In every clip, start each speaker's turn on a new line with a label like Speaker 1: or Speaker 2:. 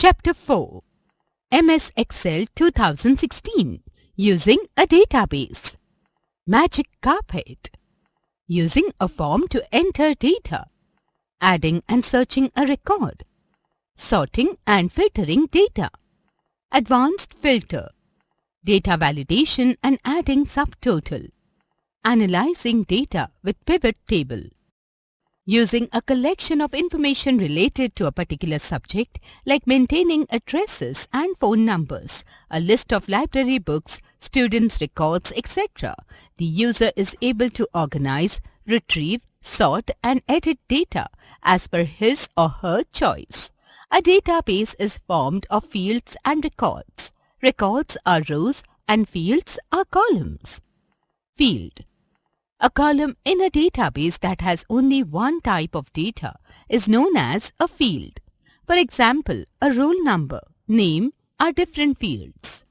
Speaker 1: Chapter 4 MS Excel 2016 Using a Database. Magic Carpet. Using a form to enter data. Adding and searching a record. Sorting and filtering data. Advanced filter. Data validation and adding subtotal. Analyzing data with pivot table. Using a collection of information related to a particular subject, like maintaining addresses and phone numbers, a list of library books, students' records, etc., the user is able to organize, retrieve, sort and edit data as per his or her choice. A database is formed of fields and records. Records are rows and fields are columns. Field. A column in a database that has only one type of data is known as a field. For example, a roll number, name are different fields.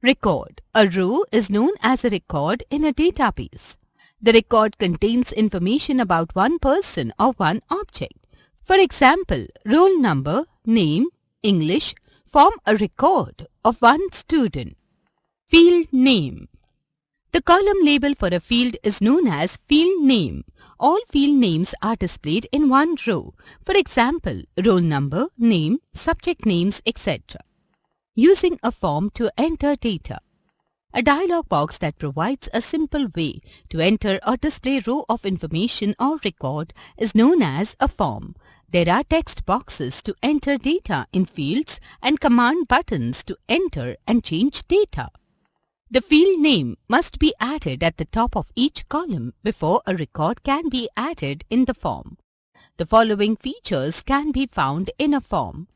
Speaker 1: Record. A row is known as a record in a database. The record contains information about one person or one object. For example, roll number, name, English form a record of one student. Field name. The column label for a field is known as field name. All field names are displayed in one row. For example, roll number, name, subject names, etc. Using a form to enter data. A dialog box that provides a simple way to enter or display row of information or record is known as a form. There are text boxes to enter data in fields and command buttons to enter and change data. The field name must be added at the top of each column before a record can be added in the form. The following features can be found in a form.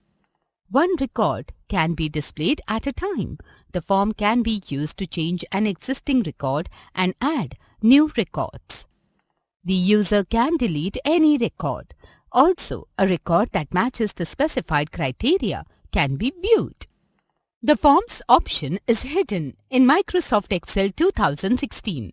Speaker 1: One record can be displayed at a time. The form can be used to change an existing record and add new records. The user can delete any record. Also, a record that matches the specified criteria can be viewed. The Forms option is hidden in Microsoft Excel 2016.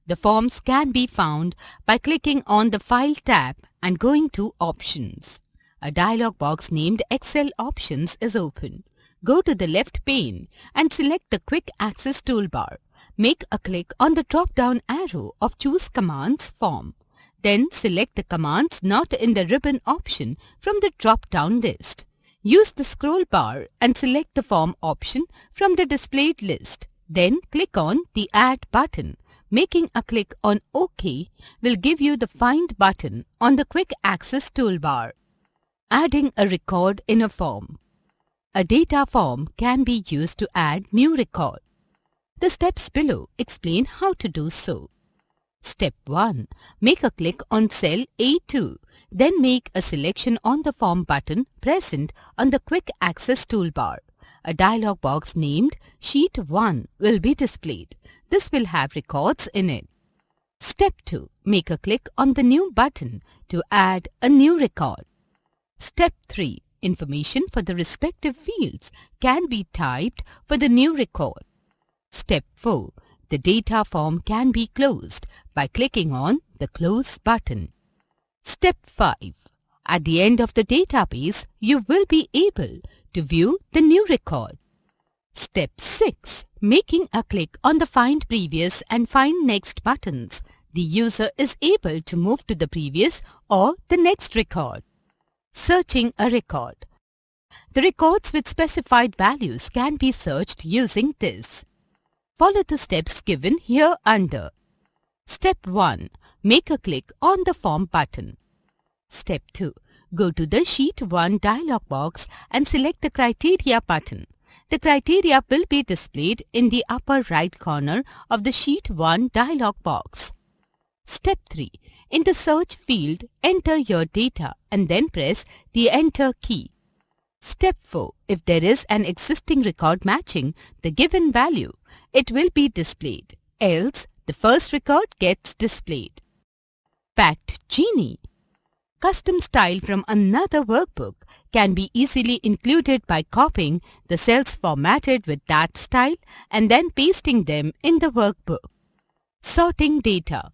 Speaker 1: The forms can be found by clicking on the File tab and going to Options. A dialog box named Excel Options is open. Go to the left pane and select the Quick Access toolbar. Make a click on the drop-down arrow of Choose Commands form. Then select the commands not in the ribbon option from the drop-down list. Use the scroll bar and select the form option from the displayed list. Then click on the Add button. Making a click on OK will give you the Find button on the Quick Access toolbar. Adding a record in a form. A data form can be used to add new record. The steps below explain how to do so. Step 1. Make a click on cell A2. Then make a selection on the Form button present on the Quick Access toolbar. A dialog box named Sheet 1 will be displayed. This will have records in it. Step 2. Make a click on the New button to add a new record. Step 3. Information for the respective fields can be typed for the new record. Step 4. The data form can be closed by clicking on the Close button. Step 5. At the end of the database, you will be able to view the new record. Step 6. Making a click on the Find Previous and Find Next buttons, the user is able to move to the previous or the next record. Searching a record. The records with specified values can be searched using this. Follow the steps given here under. Step 1. Make a click on the Form button. Step 2. Go to the Sheet 1 dialog box and select the Criteria button. The criteria will be displayed in the upper right corner of the Sheet 1 dialog box. Step 3. In the Search field, enter your data and then press the Enter key. Step 4. If there is an existing record matching the given value, it will be displayed. Else, the first record gets displayed. Fact Genie. Custom style from another workbook can be easily included by copying the cells formatted with that style and then pasting them in the workbook. Sorting data.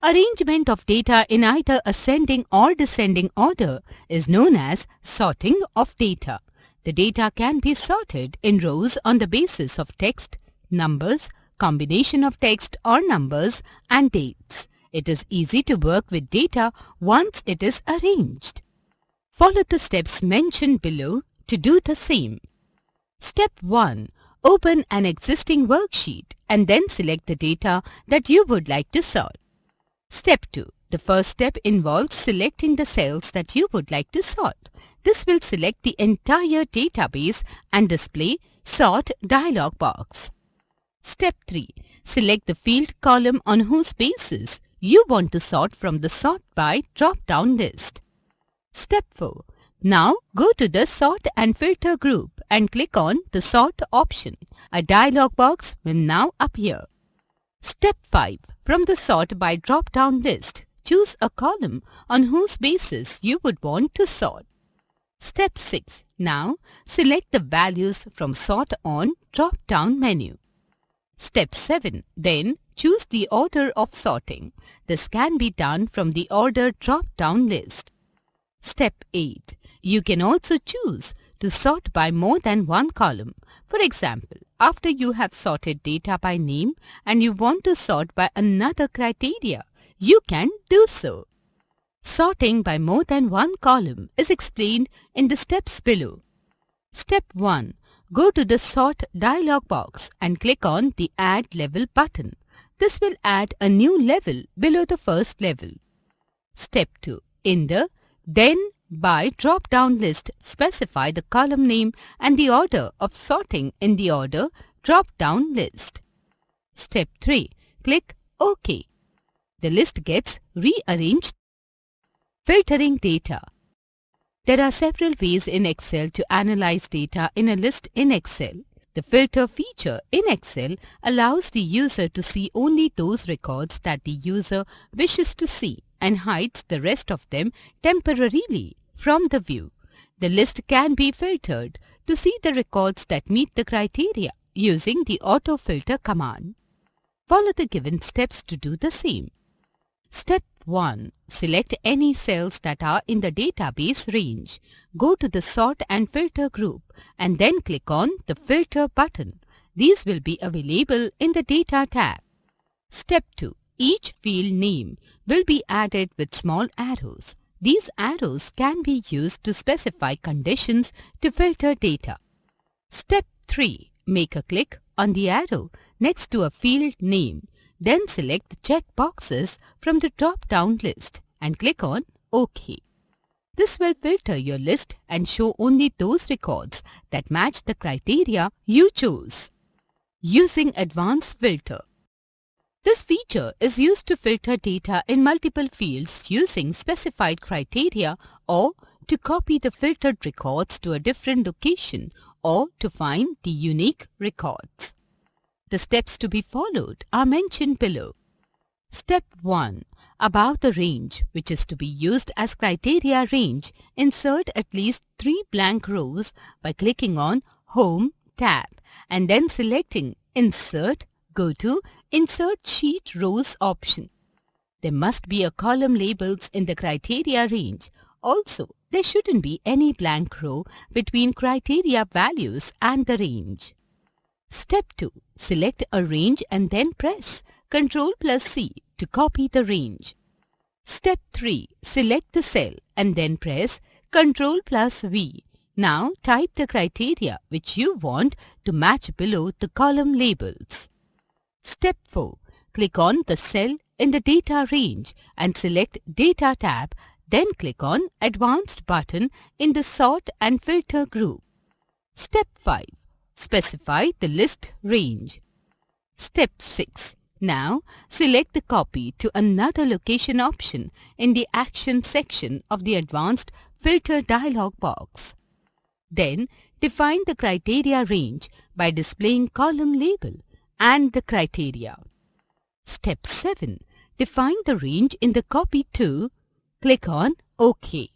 Speaker 1: Arrangement of data in either ascending or descending order is known as sorting of data. The data can be sorted in rows on the basis of text, numbers, combination of text or numbers, and dates. It is easy to work with data once it is arranged. Follow the steps mentioned below to do the same. Step 1. Open an existing worksheet and then select the data that you would like to sort. Step 2. The first step involves selecting the cells that you would like to sort. This will select the entire database and display Sort dialog box. Step 3. Select the field column on whose basis you want to sort from the Sort By drop-down list. Step 4. Now go to the Sort and Filter group and click on the Sort option. A dialog box will now appear. Step 5. From the Sort By drop-down list, choose a column on whose basis you would want to sort. Step 6. Now select the values from Sort On drop-down menu. Step 7. Then choose the order of sorting. This can be done from the Order drop-down list. Step 8. You can also choose to sort by more than one column. For example, after you have sorted data by name and you want to sort by another criteria, you can do so. Sorting by more than one column is explained in the steps below. Step 1. Go to the Sort dialog box and click on the Add Level button. This will add a new level below the first level. Step 2. In the Then By drop-down list, specify the column name and the order of sorting in the Order drop-down list. Step 3. Click OK. The list gets rearranged. Filtering data. There are several ways in Excel to analyze data in a list in Excel. The filter feature in Excel allows the user to see only those records that the user wishes to see and hides the rest of them temporarily from the view. The list can be filtered to see the records that meet the criteria using the Auto Filter command. Follow the given steps to do the same. Step 1. Select any cells that are in the database range. Go to the Sort and Filter group and then click on the Filter button. These will be available in the Data tab. Step 2. Each field name will be added with small arrows. These arrows can be used to specify conditions to filter data. Step 3. Make a click on the arrow next to a field name. Then select the check boxes from the drop-down list and click on OK. This will filter your list and show only those records that match the criteria you chose. Using Advanced Filter. This feature is used to filter data in multiple fields using specified criteria, or to copy the filtered records to a different location, or to find the unique records. The steps to be followed are mentioned below. Step 1. About the range, which is to be used as criteria range, insert at least 3 blank rows by clicking on Home tab and then selecting Insert, go to Insert Sheet Rows option. There must be a column labels in the criteria range. Also, there shouldn't be any blank row between criteria values and the range. Step 2. Select a range and then press Ctrl+C to copy the range. Step 3. Select the cell and then press Ctrl+V. Now type the criteria which you want to match below the column labels. Step 4. Click on the cell in the data range and select Data tab, then click on Advanced button in the Sort and Filter group. Step 5. Specify the list range. Step 6. Now select the Copy to another location option in the Action section of the Advanced Filter dialog box. Then define the criteria range by displaying column label and the criteria. Step 7. Define the range in the Copy to. Click on OK.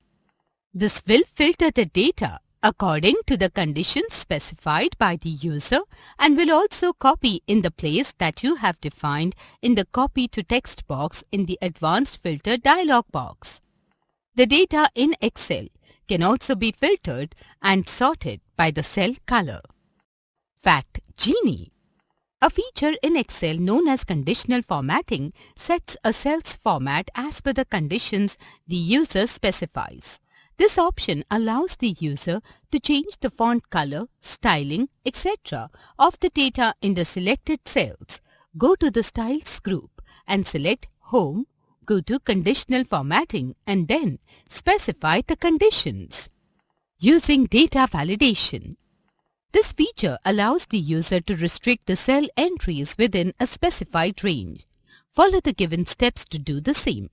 Speaker 1: This will filter the data according to the conditions specified by the user and will also copy in the place that you have defined in the Copy to Text box in the Advanced Filter dialog box. The data in Excel can also be filtered and sorted by the cell color. Fact Genie. A feature in Excel known as conditional formatting sets a cell's format as per the conditions the user specifies. This option allows the user to change the font color, styling, etc. of the data in the selected cells. Go to the Styles group and select Home, go to Conditional Formatting and then specify the conditions. Using data validation. This feature allows the user to restrict the cell entries within a specified range. Follow the given steps to do the same.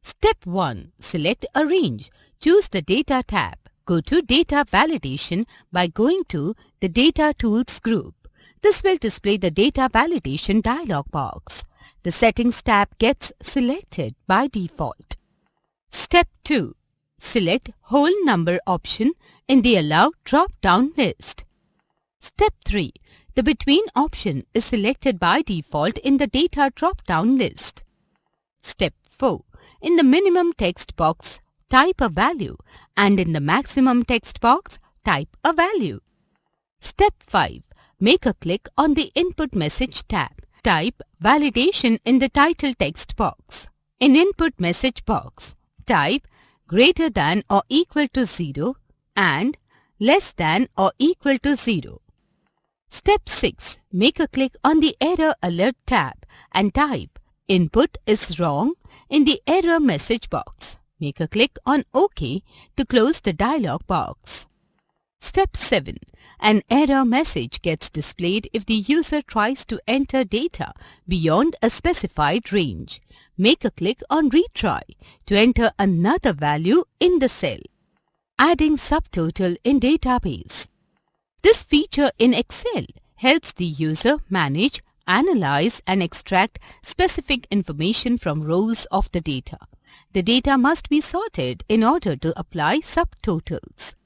Speaker 1: Step 1. Select a range. Choose the Data tab. Go to Data Validation by going to the Data Tools group. This will display the Data Validation dialog box. The Settings tab gets selected by default. Step 2. Select Whole Number option in the Allow drop-down list. Step 3. The Between option is selected by default in the Data drop-down list. Step 4. In the Minimum text box, type a value and in the Maximum text box, type a value. Step 5. Make a click on the Input Message tab. Type Validation in the title text box. In Input Message box, type greater than or equal to 0 and less than or equal to 0. Step 6. Make a click on the Error Alert tab and type Input is wrong in the error message box. Make a click on OK to close the dialog box. Step 7. An error message gets displayed if the user tries to enter data beyond a specified range. Make a click on Retry to enter another value in the cell. Adding subtotal in database. This feature in Excel helps the user manage, analyze and extract specific information from rows of the data. The data must be sorted in order to apply subtotals.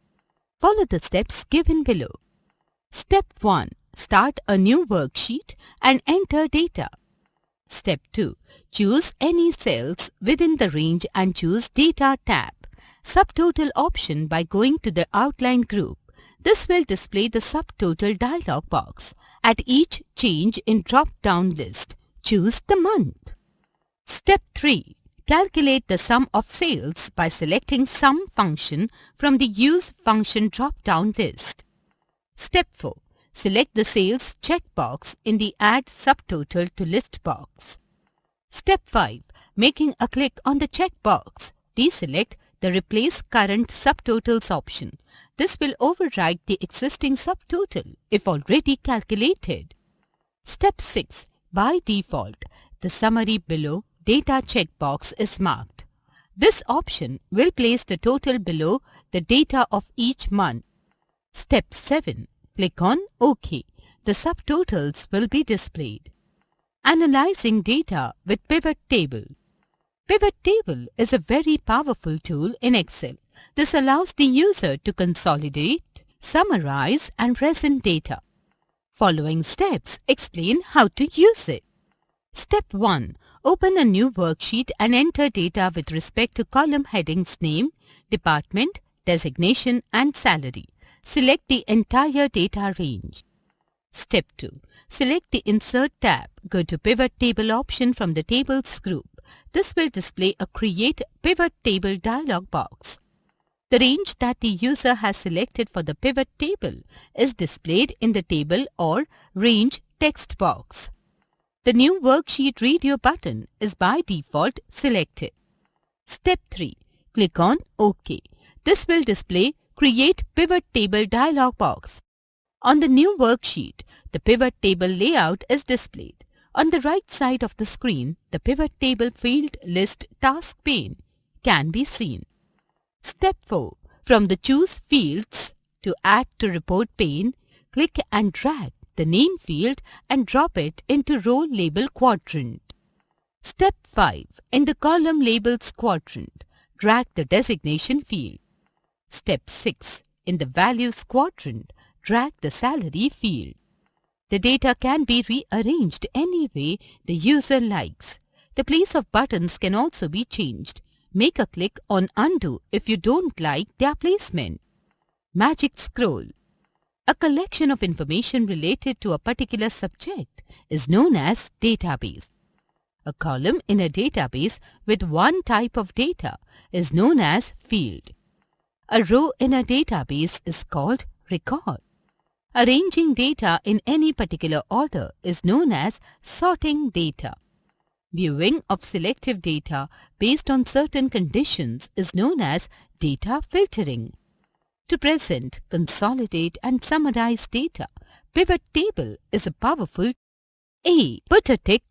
Speaker 1: Follow the steps given below. Step 1. Start a new worksheet and enter data. Step 2. Choose any cells within the range and choose Data tab. Subtotal option by going to the Outline group. This will display the subtotal dialog box. At each change in drop-down list, choose the month. Step 3. Calculate the sum of sales by selecting Sum function from the Use function drop-down list. Step 4. Select the sales checkbox in the Add subtotal to list box. Step 5. Making a click on the checkbox, deselect the Replace Current Subtotals option. This will override the existing subtotal if already calculated. Step 6. By default, the Summary below Data checkbox is marked. This option will place the total below the data of each month. Step 7. Click on OK. The subtotals will be displayed. Analyzing data with Pivot Table. Pivot Table is a very powerful tool in Excel. This allows the user to consolidate, summarize and present data. Following steps explain how to use it. Step 1. Open a new worksheet and enter data with respect to column headings name, department, designation and salary. Select the entire data range. Step 2. Select the Insert tab. Go to Pivot Table option from the Tables group. This will display a Create Pivot Table dialog box. The range that the user has selected for the pivot table is displayed in the Table or Range text box. The New Worksheet Radio button is by default selected. Step 3. Click on OK. This will display Create Pivot Table dialog box. On the new worksheet, the pivot table layout is displayed. On the right side of the screen, the Pivot Table Field List task pane can be seen. Step 4. From the Choose Fields to Add to Report pane, click and drag the name field and drop it into Row Label quadrant. Step 5. In the Column Labels quadrant, drag the Designation field. Step 6. In the Values quadrant, drag the Salary field. The data can be rearranged any way the user likes. The place of buttons can also be changed. Make a click on Undo if you don't like their placement. Magic Scroll. A collection of information related to a particular subject is known as database. A column in a database with one type of data is known as field. A row in a database is called record. Arranging data in any particular order is known as sorting data. Viewing of selective data based on certain conditions is known as data filtering. To present, consolidate and summarize data, pivot table is a powerful A. Put a tick